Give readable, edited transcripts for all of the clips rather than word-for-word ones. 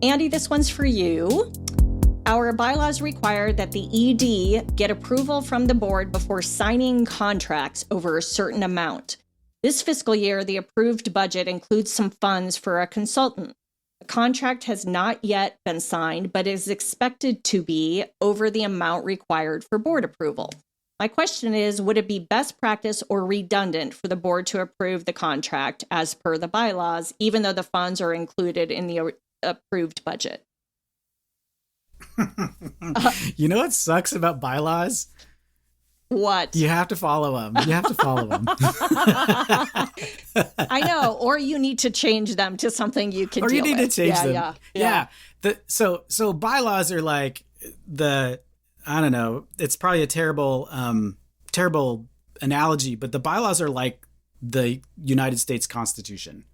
Andy, this one's for you. Our bylaws require that the ED get approval from the board before signing contracts over a certain amount. This fiscal year, the approved budget includes some funds for a consultant. The contract has not yet been signed, but is expected to be over the amount required for board approval. My question is, would it be best practice or redundant for the board to approve the contract as per the bylaws, even though the funds are included in the approved budget? You know what sucks about bylaws? What? You have to follow them. I know. Or you need to change them to something you can or deal you need with. to change them. Yeah. So bylaws are like I don't know, it's probably a terrible analogy, but the bylaws are like the United States Constitution.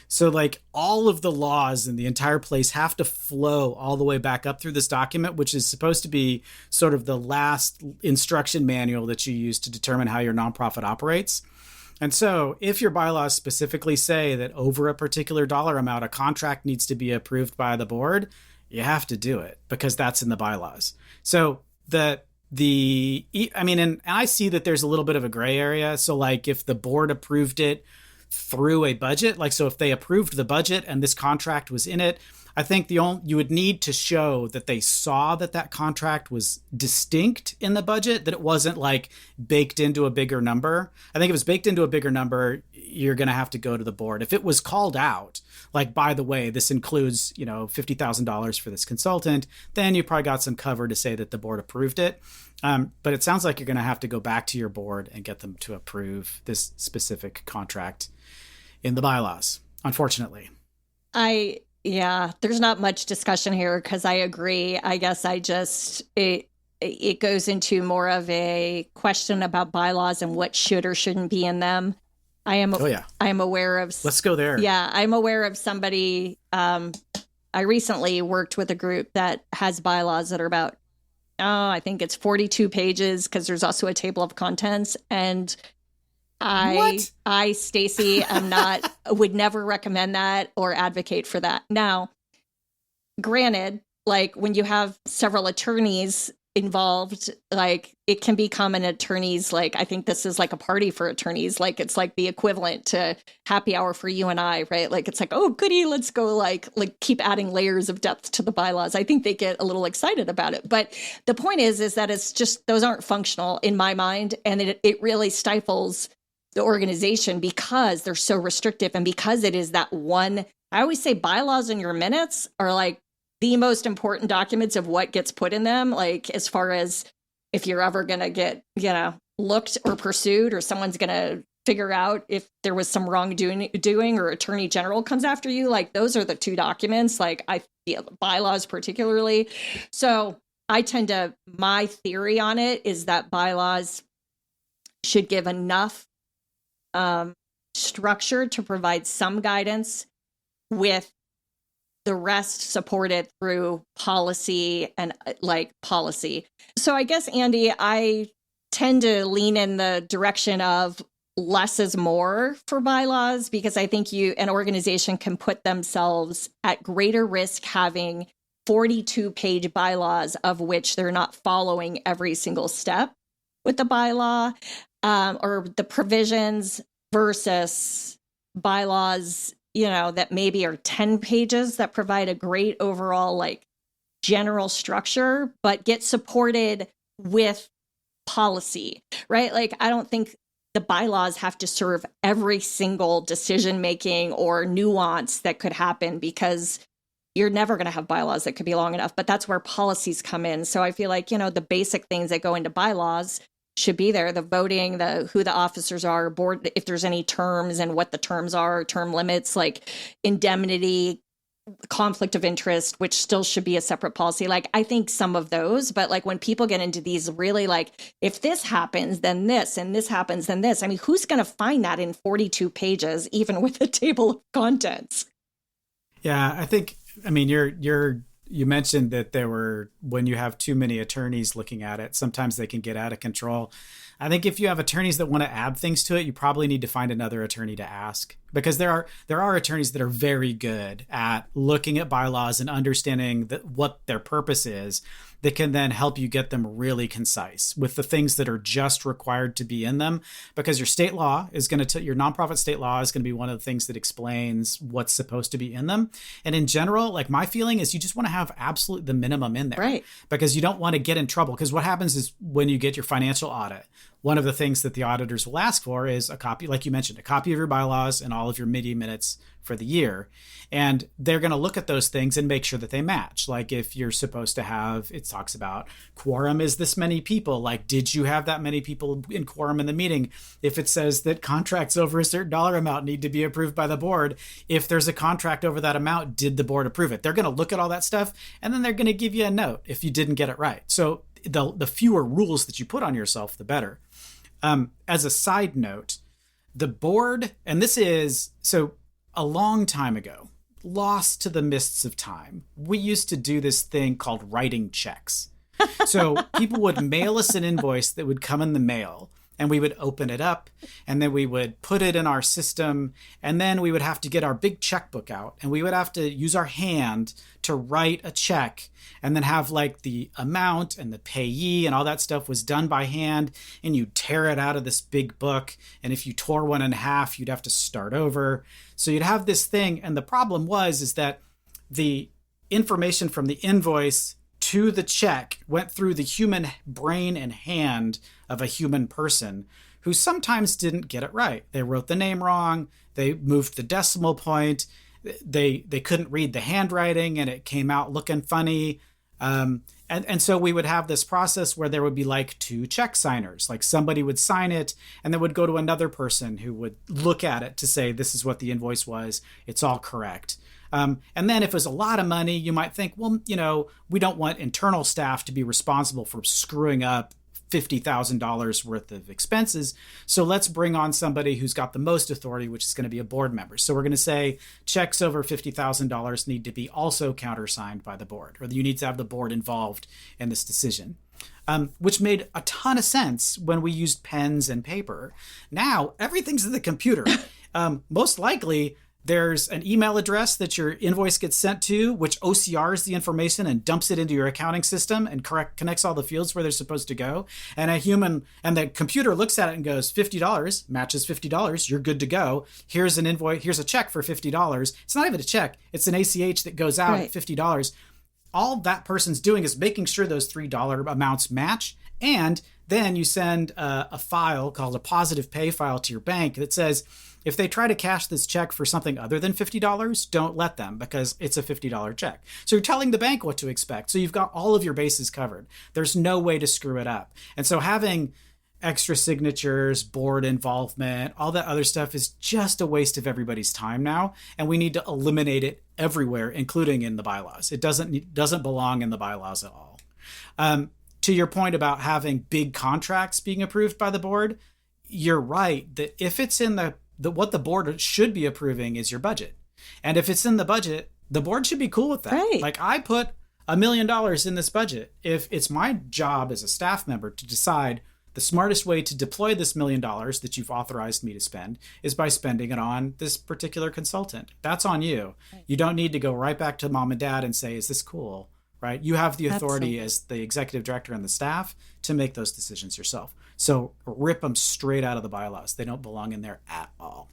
So like all of the laws in the entire place have to flow all the way back up through this document, which is supposed to be sort of the last instruction manual that you use to determine how your nonprofit operates. And so if your bylaws specifically say that over a particular dollar amount, a contract needs to be approved by the board, you have to do it because that's in the bylaws. So and I see that there's a little bit of a gray area. So like if the board approved it through a budget, like, so if they approved the budget and this contract was in it, I think you would need to show that they saw that contract was distinct in the budget, that it wasn't like baked into a bigger number. I think if it was baked into a bigger number, you're going to have to go to the board. If it was called out, like, by the way, this includes, $50,000 for this consultant, then you probably got some cover to say that the board approved it. But it sounds like you're going to have to go back to your board and get them to approve this specific contract in the bylaws, unfortunately. There's not much discussion here because I agree. I guess it goes into more of a question about bylaws and what should or shouldn't be in them. I am aware of. Let's go there. Yeah, I'm aware of somebody. I recently worked with a group that has bylaws that are about, I think it's 42 pages because there's also a table of contents. And Stacey, would never recommend that or advocate for that. Now, granted, like when you have several attorneys involved, like it can become an attorney's, like, I think this is like a party for attorneys. Like it's like the equivalent to happy hour for you and I, right? Like it's like, oh, goody, let's go like keep adding layers of depth to the bylaws. I think they get a little excited about it. But the point is that it's just, those aren't functional in my mind. And it really stifles the organization because they're so restrictive and because it is that one. I always say bylaws in your minutes are like the most important documents of what gets put in them. Like as far as if you're ever going to get, looked or pursued, or someone's going to figure out if there was some wrongdoing or attorney general comes after you, like those are the two documents, like I feel bylaws particularly. So my theory on it is that bylaws should give enough structure to provide some guidance, with the rest supported through policy and policy. So I guess, Andy, I tend to lean in the direction of less is more for bylaws, because I think an organization can put themselves at greater risk having 42-page bylaws of which they're not following every single step with the bylaw. Or the provisions versus bylaws, that maybe are 10 pages that provide a great overall general structure, but get supported with policy, right? Like, I don't think the bylaws have to serve every single decision-making or nuance that could happen, because you're never going to have bylaws that could be long enough, but that's where policies come in. So I feel like, the basic things that go into bylaws should be there: the voting, who the officers are, board, if there's any terms and what the terms are, term limits, like indemnity, conflict of interest, which still should be a separate policy. Like, I think some of those, but when people get into these really if this happens, then this, and this happens, then this. I mean, who's going to find that in 42 pages, even with a table of contents? Yeah, I think, you mentioned that when you have too many attorneys looking at it, sometimes they can get out of control. I think if you have attorneys that want to add things to it, you probably need to find another attorney to ask, because there are attorneys that are very good at looking at bylaws and understanding what their purpose is, that can then help you get them really concise with the things that are just required to be in them, because your state law is going to your nonprofit state law is going to be one of the things that explains what's supposed to be in them. And in general, like, my feeling is you just want to have absolute the minimum in there, right? Because you don't want to get in trouble. Because what happens is when you get your financial audit, one of the things that the auditors will ask for is a copy, like you mentioned, a copy of your bylaws and all of your meeting minutes for the year. And they're going to look at those things and make sure that they match. Like, if you're supposed to have, it talks about quorum is this many people. Like, did you have that many people in quorum in the meeting? If it says that contracts over a certain dollar amount need to be approved by the board, if there's a contract over that amount, did the board approve it? They're going to look at all that stuff, and then they're going to give you a note if you didn't get it right. So the fewer rules that you put on yourself, the better. As a side note, the board, and this is, so a long time ago, lost to the mists of time, we used to do this thing called writing checks. So people would mail us an invoice that would come in the mail, and we would open it up, and then we would put it in our system, and then we would have to get our big checkbook out, and we would have to use our hand to write a check, and then have like the amount and the payee and all that stuff was done by hand, and you tear it out of this big book, and if you tore one in half, you'd have to start over. So you'd have this thing, and the problem is that the information from the invoice to the check went through the human brain and hand of a human person who sometimes didn't get it right. They wrote the name wrong. They moved the decimal point. They couldn't read the handwriting, and it came out looking funny. And so we would have this process where there would be like two check signers, like somebody would sign it and then would go to another person who would look at it to say, this is what the invoice was. It's all correct. And then if it was a lot of money, you might think, well, we don't want internal staff to be responsible for screwing up $50,000 worth of expenses. So let's bring on somebody who's got the most authority, which is going to be a board member. So we're going to say checks over $50,000 need to be also countersigned by the board, or you need to have the board involved in this decision, which made a ton of sense when we used pens and paper. Now everything's in the computer. Most likely, there's an email address that your invoice gets sent to, which OCRs the information and dumps it into your accounting system and connects all the fields where they're supposed to go. And the computer looks at it and goes, $50 matches $50. You're good to go. Here's an invoice. Here's a check for $50. It's not even a check. It's an ACH that goes out at $50. All that person's doing is making sure those $3 amounts match. And then you send a file called a positive pay file to your bank that says, if they try to cash this check for something other than $50, don't let them, because it's a $50 check. So you're telling the bank what to expect. So you've got all of your bases covered. There's no way to screw it up. And so having extra signatures, board involvement, all that other stuff is just a waste of everybody's time now. And we need to eliminate it everywhere, including in the bylaws. It doesn't belong in the bylaws at all. To your point about having big contracts being approved by the board, you're right that if it's in what the board should be approving is your budget. And if it's in the budget, the board should be cool with that. Right. Like, I put $1 million in this budget. If it's my job as a staff member to decide the smartest way to deploy this $1 million that you've authorized me to spend is by spending it on this particular consultant. That's on you. Right. You don't need to go right back to mom and dad and say, is this cool? Right? You have the authority as the executive director and the staff to make those decisions yourself. So rip them straight out of the bylaws. They don't belong in there at all.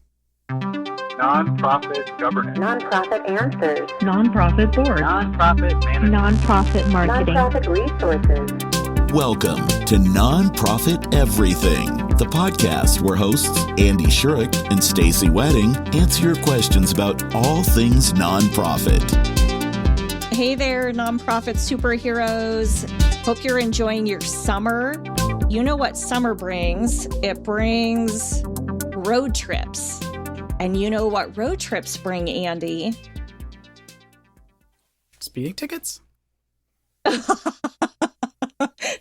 Nonprofit governance. Nonprofit answers. Nonprofit board. Nonprofit management. Nonprofit marketing. Nonprofit resources. Welcome to Nonprofit Everything, the podcast where hosts Andy Shurick and Stacey Wedding answer your questions about all things nonprofit. Hey there, nonprofit superheroes. Hope you're enjoying your summer. You know what summer brings? It brings road trips. And you know what road trips bring, Andy? Speeding tickets?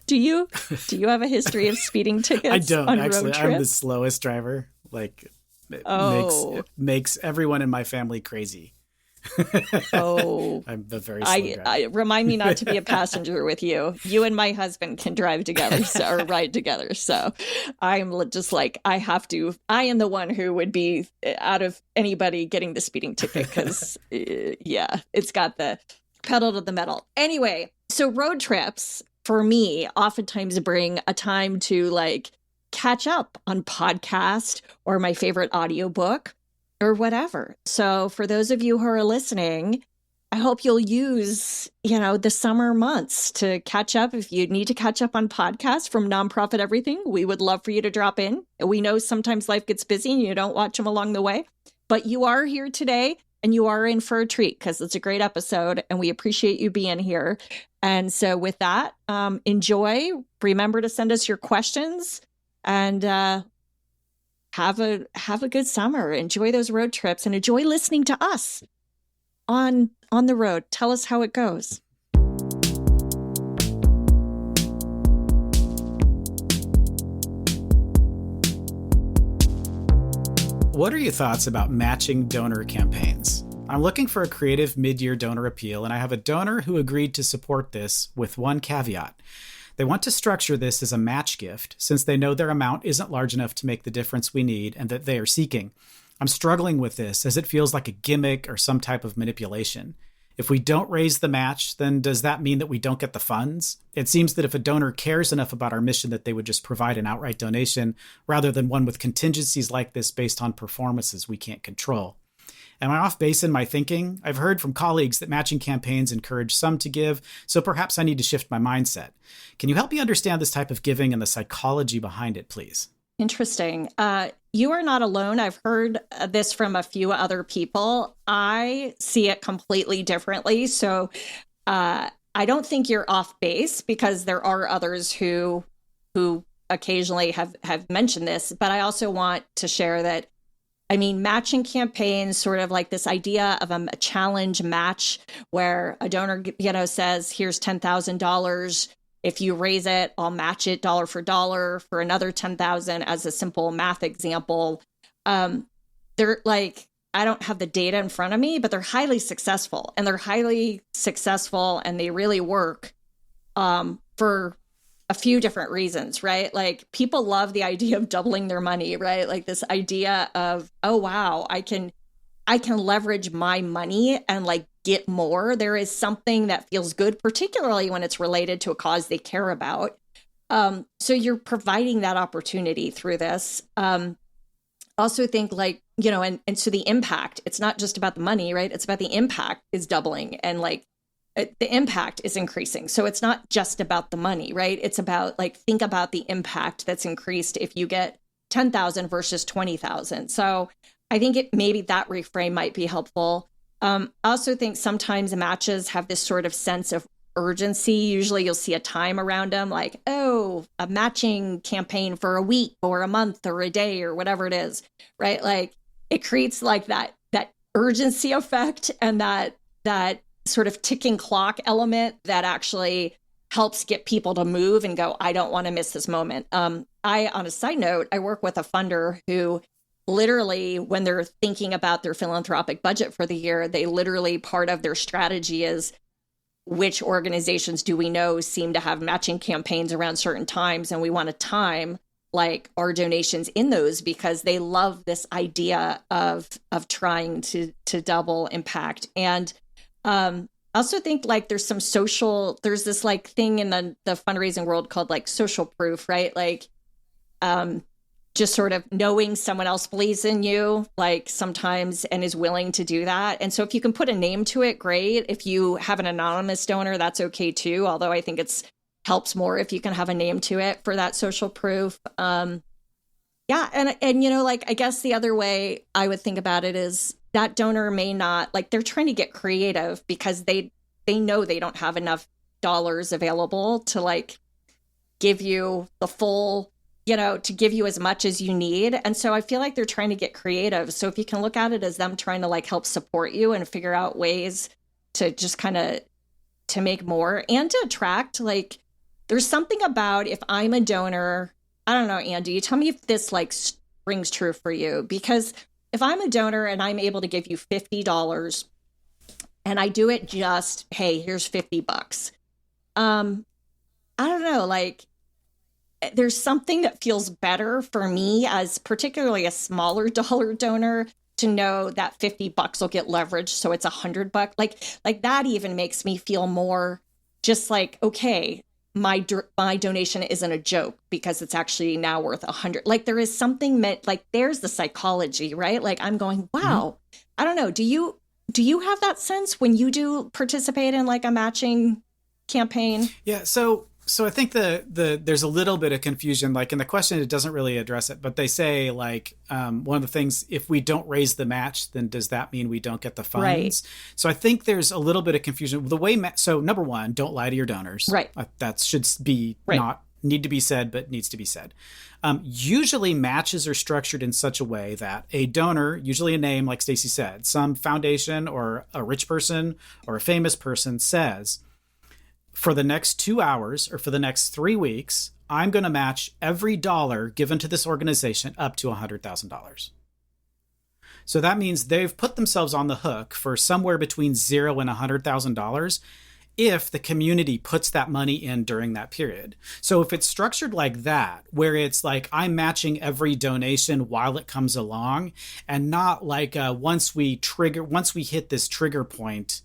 Do you have a history of speeding tickets? I don't, on actually. Road trips? I'm the slowest driver. Like, it makes everyone in my family crazy. Oh, I'm a very slow driver. I remind me not to be a passenger with you. You and my husband can drive together, or ride together. So I'm just like, I am the one who would be out of anybody getting the speeding ticket because, yeah, it's got the pedal to the metal. Anyway, so road trips for me oftentimes bring a time to like catch up on podcast or my favorite audiobook or whatever. So for those of you who are listening, I hope you'll use, the summer months to catch up. If you need to catch up on podcasts from Nonprofit Everything, we would love for you to drop in. We know sometimes life gets busy and you don't watch them along the way, but you are here today and you are in for a treat because it's a great episode and we appreciate you being here. And so with that, enjoy. Remember to send us your questions and have a good summer. Enjoy those road trips and enjoy listening to us on the road. Tell us how it goes. What are your thoughts about matching donor campaigns? I'm looking for a creative mid-year donor appeal, and I have a donor who agreed to support this with one caveat. They want to structure this as a match gift since they know their amount isn't large enough to make the difference we need and that they are seeking. I'm struggling with this as it feels like a gimmick or some type of manipulation. If we don't raise the match, then does that mean that we don't get the funds? It seems that if a donor cares enough about our mission that they would just provide an outright donation rather than one with contingencies like this based on performances we can't control. Am I off base in my thinking? I've heard from colleagues that matching campaigns encourage some to give, so perhaps I need to shift my mindset. Can you help me understand this type of giving and the psychology behind it, please? Interesting. You are not alone. I've heard this from a few other people. I see it completely differently. So I don't think you're off base because there are others who occasionally have mentioned this. But I also want to share that, matching campaigns, sort of like this idea of a challenge match where a donor, says, here's $10,000. If you raise it, I'll match it dollar for another 10,000 as a simple math example. They're like, I don't have the data in front of me, but they're highly successful and they really work for a few different reasons, right? Like people love the idea of doubling their money, right? Like this idea of, oh, wow, I can leverage my money and like get more. There is something that feels good, particularly when it's related to a cause they care about. So you're providing that opportunity through this. Also think like, and so the impact, it's not just about the money, right? It's about the impact is doubling and like the impact is increasing. So it's not just about the money, right? It's about like, think about the impact that's increased if you get 10,000 versus 20,000. So I think maybe that reframe might be helpful. I also think sometimes matches have this sort of sense of urgency. Usually you'll see a time around them like, oh, a matching campaign for a week or a month or a day or whatever it is, right? Like it creates like that urgency effect and that sort of ticking clock element that actually helps get people to move and go, I don't want to miss this moment. On a side note, I work with a funder who literally, when they're thinking about their philanthropic budget for the year, they literally, part of their strategy is which organizations do we know seem to have matching campaigns around certain times, and we want to time like our donations in those because they love this idea of trying to double impact. And I also think like there's this like thing in the fundraising world called like social proof, right? Like just sort of knowing someone else believes in you, like sometimes, and is willing to do that. And so if you can put a name to it, great. If you have an anonymous donor, that's okay too. Although I think it's helps more if you can have a name to it for that social proof. Yeah. And, like, I guess the other way I would think about it is that donor may not, like, they're trying to get creative because they know they don't have enough dollars available to like give you the full, to give you as much as you need. And so I feel like they're trying to get creative. So if you can look at it as them trying to like help support you and figure out ways to just kind of to make more and to attract, like, there's something about if I'm a donor, I don't know, Andy, tell me if this like rings true for you, because if I'm a donor and I'm able to give you $50 and I do it just, hey, here's $50. I don't know, like, there's something that feels better for me as particularly a smaller dollar donor to know that $50 will get leveraged. So it's $100. Like that even makes me feel more just like, okay, my donation isn't a joke because it's actually now worth $100. Like there is something meant, like there's the psychology, right? Like I'm going, wow, I don't know. Do you have that sense when you do participate in like a matching campaign? Yeah. So I think there's a little bit of confusion, like in the question, it doesn't really address it, but they say like, one of the things, if we don't raise the match, then does that mean we don't get the funds? Right. So I think there's a little bit of confusion. The way, so number one, don't lie to your donors. Right. That should be not need to be said, but needs to be said. Usually matches are structured in such a way that a donor, usually a name, like Stacey said, some foundation or a rich person or a famous person says, for the next 2 hours or for the next 3 weeks, I'm going to match every dollar given to this organization up to $100,000. So that means they've put themselves on the hook for somewhere between $0 and $100,000 if the community puts that money in during that period. So if it's structured like that, where it's like I'm matching every donation while it comes along, and not like once we hit this trigger point,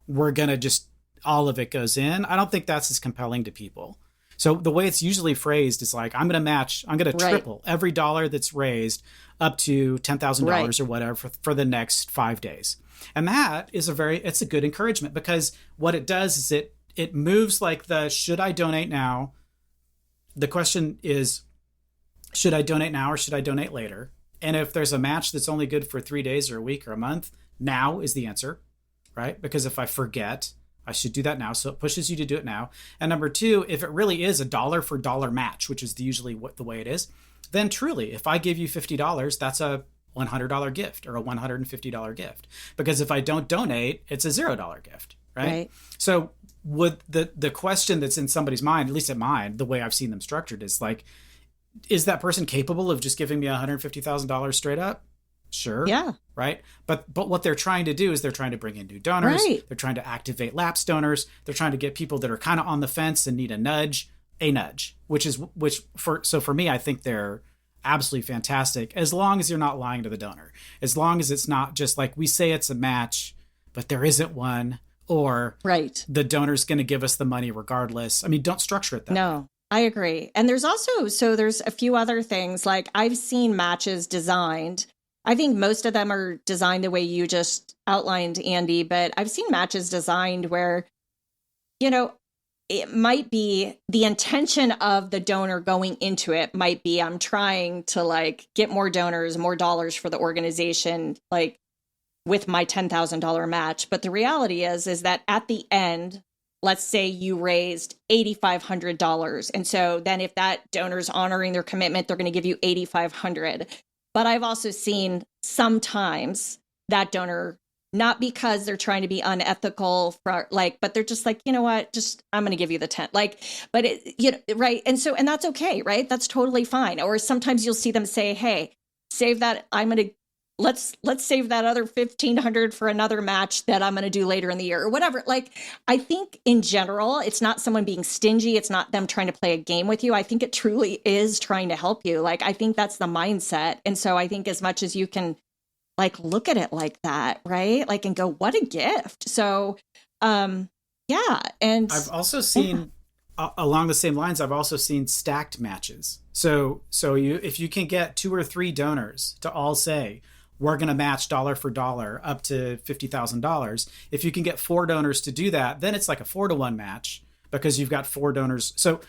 we're going to just all of it goes in. I don't think that's as compelling to people. So the way it's usually phrased is like, I'm going to triple every dollar that's raised up to $10,000 or whatever for the next 5 days. And that is it's a good encouragement, because what it does is it moves like should I donate now? The question is, should I donate now or should I donate later? And if there's a match that's only good for 3 days or a week or a month, now is the answer, right? Because if I forget, I should do that now. So it pushes you to do it now. And number two, if it really is a dollar for dollar match, which is usually the way it is, then truly, if I give you $50, that's a $100 gift or a $150 gift. Because if I don't donate, it's a $0 gift, right? So would the question that's in somebody's mind, at least in mine, the way I've seen them structured is like, is that person capable of just giving me $150,000 straight up? Sure. Yeah. Right. But what they're trying to do is they're trying to bring in new donors. Right. They're trying to activate lapsed donors. They're trying to get people that are kind of on the fence and need a nudge, for me, I think they're absolutely fantastic, as long as you're not lying to the donor, as long as it's not just like we say it's a match, but there isn't one, or the donor's going to give us the money regardless. I mean, don't structure it that way. No, I agree. And there's a few other things, like I've seen matches designed. I think most of them are designed the way you just outlined, Andy, but I've seen matches designed where, it might be the intention of the donor going into it might be, I'm trying to like get more donors, more dollars for the organization, like with my $10,000 match. But the reality is that at the end, let's say you raised $8,500. And so then if that donor's honoring their commitment, they're going to give you $8,500. But I've also seen sometimes that donor, not because they're trying to be unethical, but they're just like, you know what, just I'm going to give you the 10. Right. And that's okay, right? That's totally fine. Or sometimes you'll see them say, hey, save that. Let's save that other $1,500 for another match that I'm going to do later in the year or whatever. Like, I think in general, it's not someone being stingy. It's not them trying to play a game with you. I think it truly is trying to help you. Like, I think that's the mindset. And so I think as much as you can like look at it like that, right? Like, and go, what a gift. So, And I've also seen along the same lines, I've also seen stacked matches. So if you can get 2 or 3 donors to all say, we're going to match dollar for dollar up to $50,000. If you can get 4 donors to do that, then it's like a 4-to-1 match because you've got 4 donors. So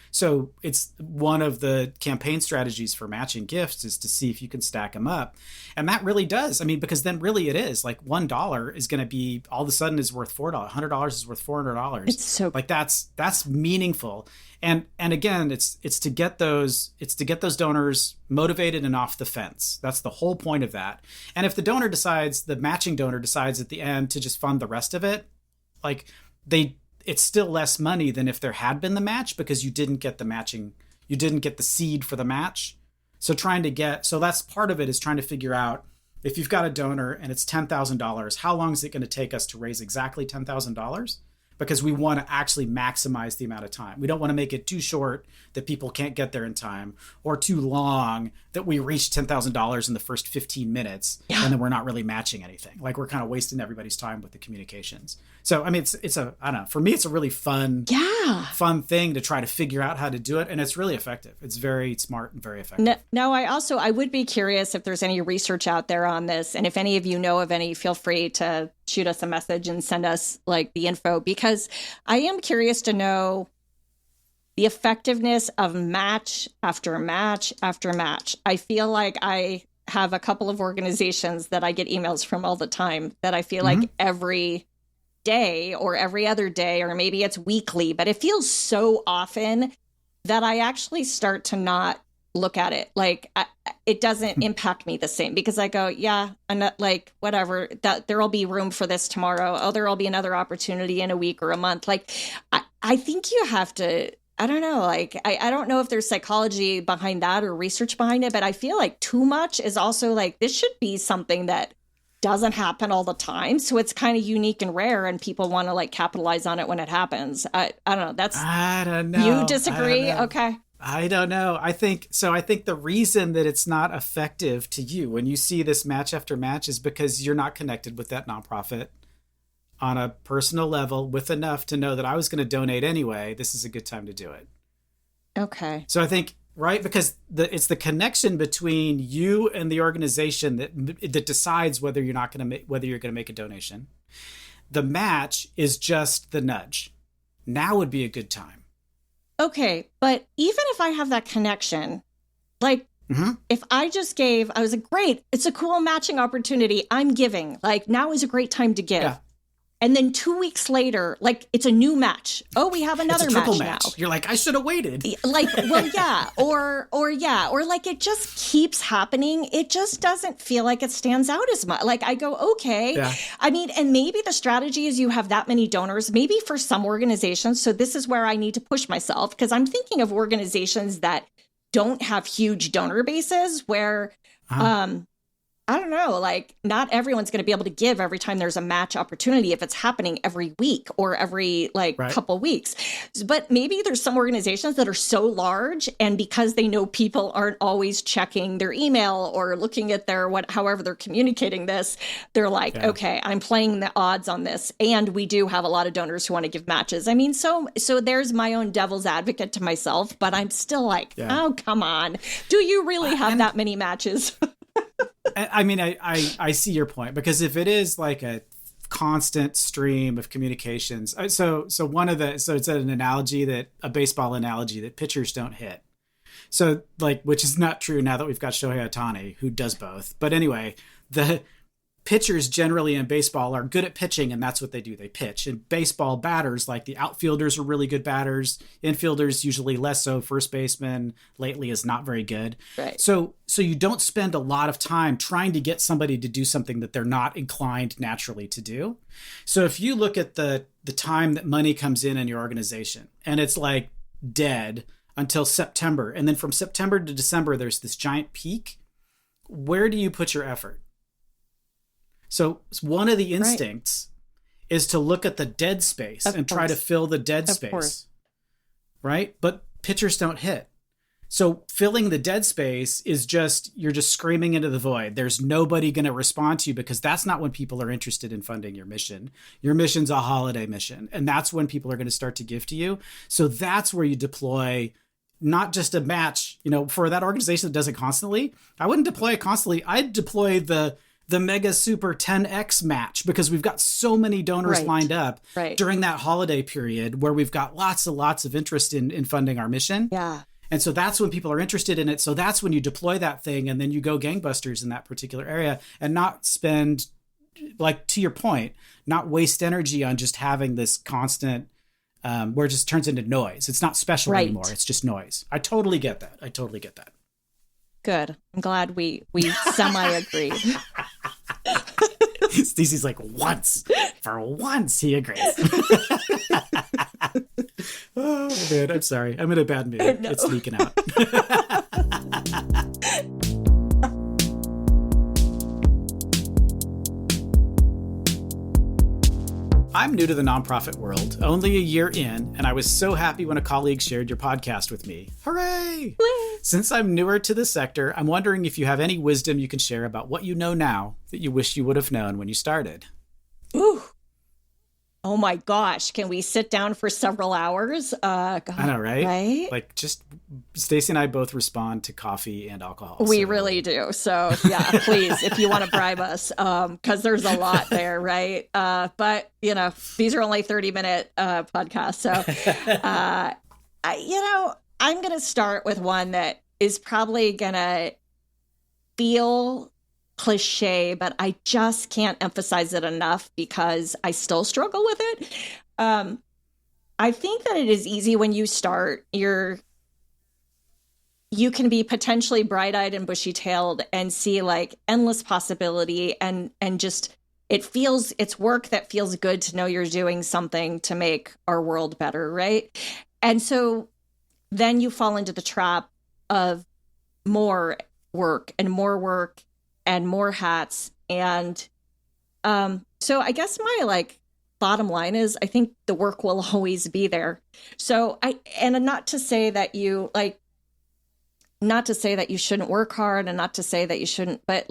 it's one of the campaign strategies for matching gifts is to see if you can stack them up. And that really does. I mean, because then really it is like $1 is going to be all of a sudden is worth $4. $100 is worth $400. It's so like that's meaningful. And again, it's to get those donors motivated and off the fence. That's the whole point of that. And if the matching donor decides at the end to just fund the rest of it, like it's still less money than if there had been the match because you didn't get the matching, you didn't get the seed for the match. So that's part of it is trying to figure out if you've got a donor and it's $10,000, how long is it going to take us to raise exactly $10,000? Because we want to actually maximize the amount of time. We don't want to make it too short that people can't get there in time, or too long that we reach $10,000 in the first 15 minutes and then we're not really matching anything. Like, we're kind of wasting everybody's time with the communications. So, I mean, it's a, I don't know, for me, it's a really fun thing to try to figure out how to do it. And it's really effective. It's very smart and very effective. No, I would be curious if there's any research out there on this. And if any of you know of any, feel free to shoot us a message and send us like the info, because I am curious to know the effectiveness of match after match after match. I feel like I have a couple of organizations that I get emails from all the time that I feel like every day or every other day, or maybe it's weekly, but it feels so often that I actually start to not look at it. Like, it doesn't impact me the same, because I go, yeah, I'm not, like, whatever, that there'll be room for this tomorrow. Oh, there'll be another opportunity in a week or a month. Like, I think you have to, I don't know, like, I don't know if there's psychology behind that or research behind it, but I feel like too much is also like, this should be something that doesn't happen all the time. So it's kind of unique and rare, and people want to like capitalize on it when it happens. I don't know. I don't know. You disagree? Okay. I don't know. I think the reason that it's not effective to you when you see this match after match is because you're not connected with that nonprofit on a personal level with enough to know that I was going to donate anyway. This is a good time to do it. Okay. So I think, right, because it's the connection between you and the organization that decides whether you're going to make a donation. The match is just the nudge. Now would be a good time. Okay, but even if I have that connection, like, if I just gave, I was like, great, it's a cool matching opportunity. I'm giving. Like, now is a great time to give. Yeah. And then 2 weeks later, like, it's a new match. Oh, we have another it's a triple match now. You're like, I should have waited. Like, well, yeah. Or like, it just keeps happening. It just doesn't feel like it stands out as much. Like, I go, okay. Yeah. I mean, and maybe the strategy is you have that many donors, maybe for some organizations. So this is where I need to push myself, because I'm thinking of organizations that don't have huge donor bases where, I don't know, like, not everyone's going to be able to give every time there's a match opportunity if it's happening every week or every couple weeks. But maybe there's some organizations that are so large, and because they know people aren't always checking their email or looking at their however they're communicating this, they're like, okay, I'm playing the odds on this. And we do have a lot of donors who want to give matches. I mean, so there's my own devil's advocate to myself, but I'm still like, oh, come on. Do you really have that many matches? I mean, I see your point, because if it is like a constant stream of communications, it's an analogy, a baseball analogy, that pitchers don't hit. So, like, which is not true now that we've got Shohei Ohtani, who does both. But anyway, the pitchers generally in baseball are good at pitching, and that's what they do. They pitch. And baseball batters, like the outfielders, are really good batters. Infielders usually less so. First baseman lately is not very good. Right. So you don't spend a lot of time trying to get somebody to do something that they're not inclined naturally to do. So if you look at the time that money comes in your organization, and it's like dead until September, and then from September to December, there's this giant peak, where do you put your effort? So one of the instincts is to look at the dead space and try to fill the dead space, right? But pitchers don't hit. So filling the dead space is you're just screaming into the void. There's nobody going to respond to you, because that's not when people are interested in funding your mission. Your mission's a holiday mission, and that's when people are going to start to give to you. So that's where you deploy not just a match, for that organization that does it constantly. I wouldn't deploy it constantly. I'd deploy the mega super 10x match, because we've got so many donors lined up during that holiday period where we've got lots of interest in funding our mission. Yeah. And so that's when people are interested in it. So that's when you deploy that thing, and then you go gangbusters in that particular area, and not spend, like, to your point, not waste energy on just having this constant, where it just turns into noise. It's not special anymore. It's just noise. I totally get that. Good. I'm glad we semi-agreed. Stacey's like, for once he agrees. Oh, man, I'm sorry. I'm in a bad mood. No. It's leaking out. I'm new to the nonprofit world, only a year in, and I was so happy when a colleague shared your podcast with me. Hooray! Since I'm newer to the sector, I'm wondering if you have any wisdom you can share about what you know now that you wish you would have known when you started. Ooh. Oh my gosh, can we sit down for several hours? God, I know, right? Right? Like, just Stacey and I both respond to coffee and alcohol. We really do. So yeah, please, if you want to bribe us, because there's a lot there, right? But these are only 30-minute podcasts. So, I'm going to start with one that is probably going to feel cliche, but I just can't emphasize it enough because I still struggle with it. I think that it is easy when you start, you can be potentially bright-eyed and bushy-tailed and see like endless possibility and just it's work that feels good to know you're doing something to make our world better, right? And so then you fall into the trap of more work and more hats. And so I guess my bottom line is I think the work will always be there. So not to say that you shouldn't work hard and not to say that you shouldn't, but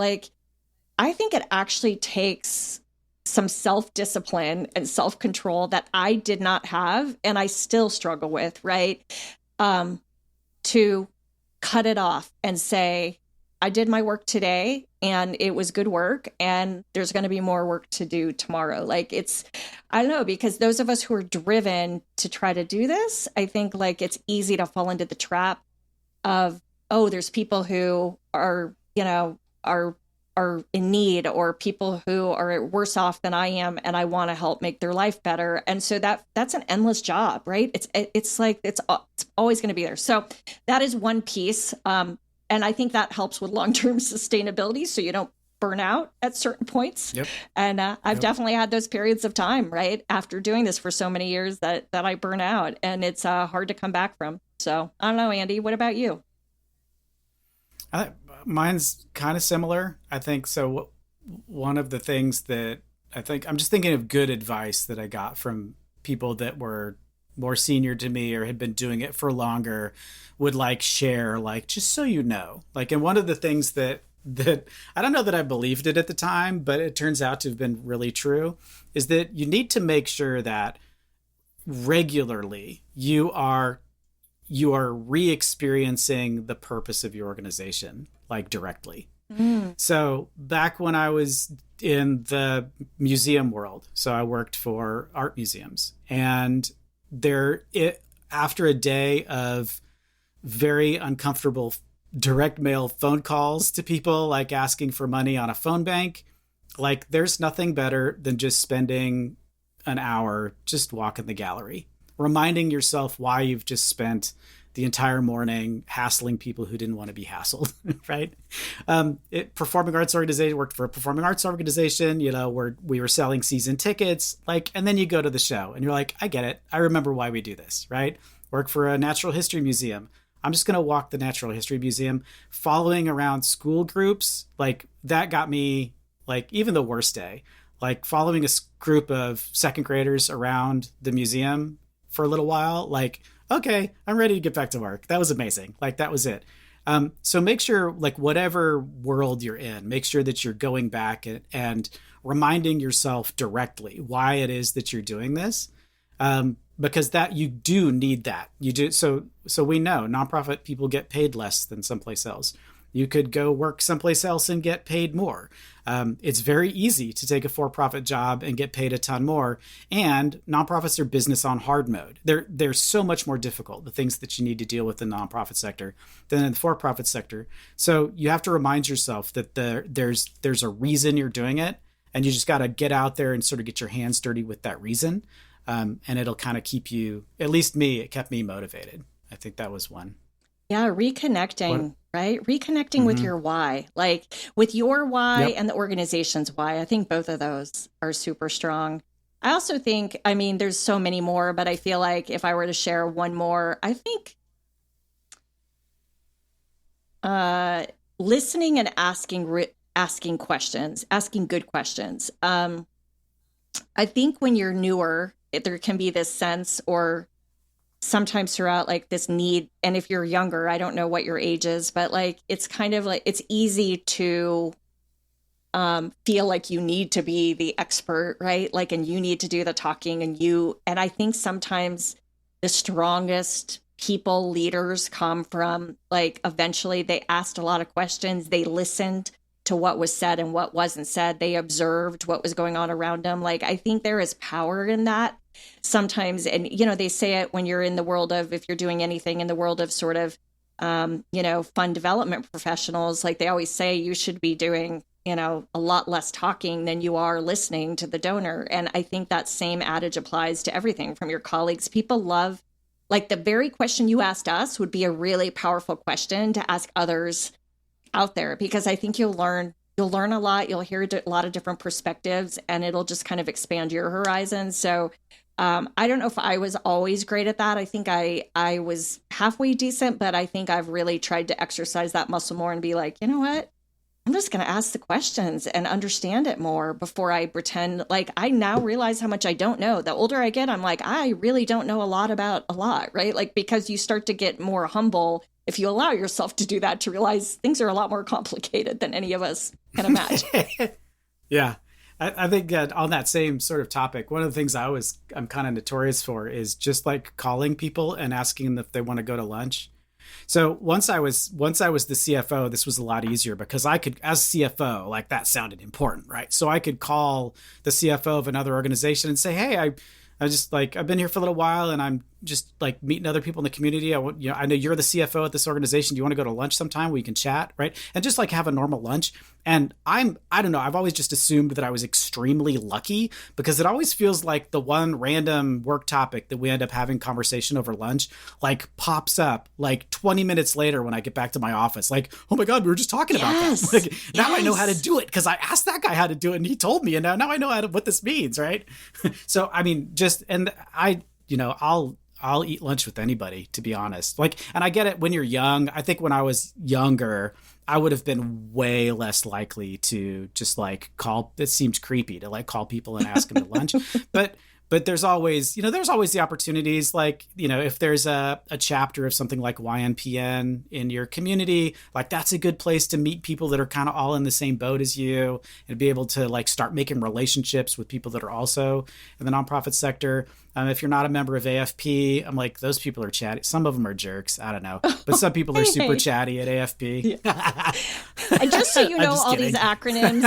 I think it actually takes some self-discipline and self-control that I did not have and I still struggle with, right? To cut it off and say, I did my work today and it was good work and there's going to be more work to do tomorrow. I don't know, because those of us who are driven to try to do this, I think it's easy to fall into the trap of, oh, there's people who are in need or people who are worse off than I am and I want to help make their life better. And so that's an endless job, right? It's always going to be there. So that is one piece. And I think that helps with long-term sustainability so you don't burn out at certain points. Yep. And I've definitely had those periods of time, right, after doing this for so many years that I burn out and it's hard to come back from. So I don't know, Andy, what about you? Mine's kind of similar, I think. So one of the things that I'm just thinking of good advice that I got from people that were more senior to me or had been doing it for longer would share, just so you know, and one of the things that I don't know that I believed it at the time, but it turns out to have been really true, is that you need to make sure that regularly you are re-experiencing the purpose of your organization, directly. So back when I was in the museum world, so I worked for art museums, and after a day of very uncomfortable direct mail phone calls to people asking for money on a phone bank, there's nothing better than just spending an hour just walking the gallery, reminding yourself why you've just spent the entire morning hassling people who didn't want to be hassled, right? Performing arts organization, worked for a performing arts organization, where we were selling season tickets, and then you go to the show and you're like, I get it. I remember why we do this, right? Work for a natural history museum. I'm just going to walk the natural history museum, following around school groups. That got me, even the worst day, following a group of second graders around the museum for a little while, okay, I'm ready to get back to work. That was amazing. That was it. So make sure, whatever world you're in, make sure that you're going back and reminding yourself directly why it is that you're doing this. Because that you do need that. You do. So we know nonprofit people get paid less than someplace else. You could go work someplace else and get paid more. It's very easy to take a for-profit job and get paid a ton more. And nonprofits are business on hard mode. They're so much more difficult, the things that you need to deal with in the nonprofit sector than in the for-profit sector. So you have to remind yourself that there's a reason you're doing it, and you just got to get out there and sort of get your hands dirty with that reason. And it'll kind of keep you, at least me, it kept me motivated. I think that was one. Yeah, reconnecting, right? Reconnecting with your why, with your why and the organization's why. I think both of those are super strong. I also think, there's so many more, but I feel like if I were to share one more, I think listening and asking questions, asking good questions. I think when you're newer, there can be this sense, or sometimes throughout, like this need. And if you're younger, I don't know what your age is, but like it's kind of like it's easy to feel like you need to be the expert, right? Like, and you need to do the talking, and I think sometimes the strongest people, leaders, come from like eventually they asked a lot of questions, they listened to what was said and what wasn't said, they observed what was going on around them. Like, I think there is power in that sometimes. And, they say it when you're in the world of, if you're doing anything in the world of sort of, fund development professionals, like they always say you should be doing, a lot less talking than you are listening to the donor. And I think that same adage applies to everything from your colleagues. People love, like the very question you asked us would be a really powerful question to ask others out there, because I think you'll learn a lot, you'll hear a lot of different perspectives, and it'll just kind of expand your horizon. So I don't know if I was always great at that. I think I was halfway decent, but I think I've really tried to exercise that muscle more and be like, you know what? I'm just going to ask the questions and understand it more before I pretend. Like, I now realize how much I don't know. The older I get, I'm like, I really don't know a lot about a lot, right? Like, because you start to get more humble if you allow yourself to do that, to realize things are a lot more complicated than any of us can imagine. Yeah. I think on that same sort of topic, one of the things I'm kind of notorious for is just like calling people and asking them if they want to go to lunch. So once I was the CFO, this was a lot easier because I could, as CFO, like that sounded important, right? So I could call the CFO of another organization and say, hey, I just like, I've been here for a little while and I'm just like meeting other people in the community. I know you're the CFO at this organization. Do you want to go to lunch sometime where we can chat, right? And just like have a normal lunch. And I don't know, I've always just assumed that I was extremely lucky because it always feels like the one random work topic that we end up having conversation over lunch, like pops up like 20 minutes later when I get back to my office. Like, oh my God, we were just talking about that. Like, now I know how to do it because I asked that guy how to do it and he told me, and now I know what this means, right? So, I mean, I'll eat lunch with anybody, to be honest. Like, and I get it when you're young. I think when I was younger, I would have been way less likely to just like call. It seems creepy to like call people and ask them to lunch, but there's always the opportunities, like, if there's a chapter of something like YNPN in your community, like that's a good place to meet people that are kind of all in the same boat as you and be able to like start making relationships with people that are also in the nonprofit sector. If you're not a member of AFP, I'm like, those people are chatty. Some of them are jerks. I don't know. But some people are super chatty at AFP. Yeah. And just so you know, all these acronyms,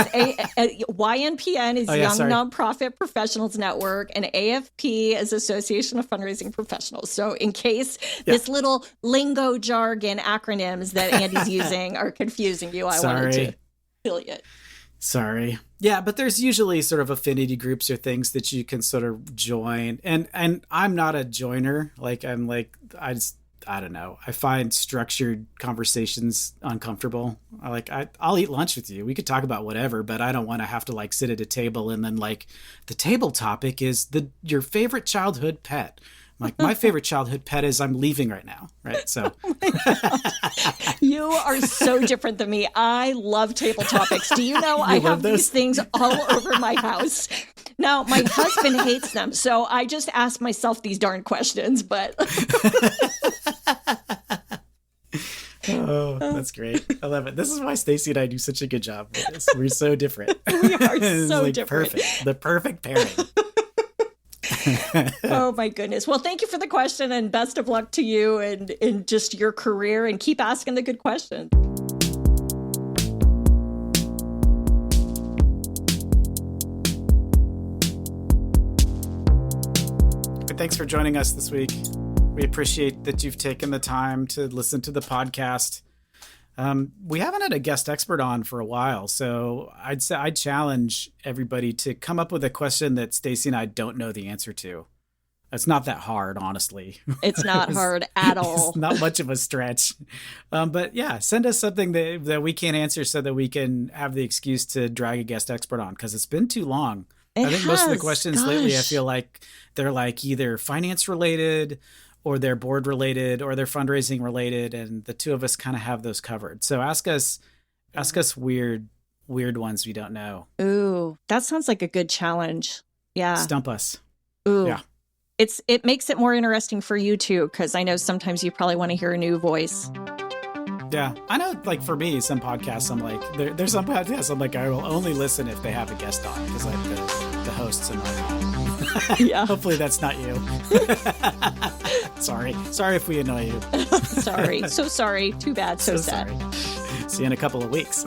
YNPN is Young Nonprofit Professionals Network, and AFP is Association of Fundraising Professionals. So in case this little lingo jargon acronyms that Andy's using are confusing you, I wanted to affiliate. Sorry. Yeah, but there's usually sort of affinity groups or things that you can sort of join. And I'm not a joiner. Like, I'm like, I don't know. I find structured conversations uncomfortable. I'll eat lunch with you. We could talk about whatever, but I don't want to have to like sit at a table and then like the table topic is your favorite childhood pet. Like, my favorite childhood pet is I'm leaving right now, right? So you are so different than me. I love table topics. Do you know I have these things all over my house? Now, my husband hates them, so I just ask myself these darn questions, but... Oh, that's great. I love it. This is why Stacey and I do such a good job with this. We're so different. We are so like different. Perfect. The perfect pairing. Oh my goodness. Well, thank you for the question, and best of luck to you and in just your career, and keep asking the good questions. Thanks for joining us this week. We appreciate that you've taken the time to listen to the podcast. We haven't had a guest expert on for a while, so I'd challenge everybody to come up with a question that Stacey and I don't know the answer to. It's not that hard, honestly. It's not hard at all. It's not much of a stretch. But yeah, send us something that we can't answer so that we can have the excuse to drag a guest expert on, because it's been too long. I think most of the questions lately, I feel like they're like either finance related or they're board related or they're fundraising related. And the two of us kind of have those covered. So ask us weird ones we don't know. Ooh, that sounds like a good challenge. Yeah. Stump us. Ooh. Yeah. It makes it more interesting for you too, because I know sometimes you probably want to hear a new voice. Yeah, I know. Like for me, some podcasts, I'm like, there's some podcasts I'm like, I will only listen if they have a guest on because like the hosts annoy me. Yeah. Hopefully that's not you. Sorry if we annoy you. Sorry, so sorry. Too bad. So sad. Sorry. See you in a couple of weeks.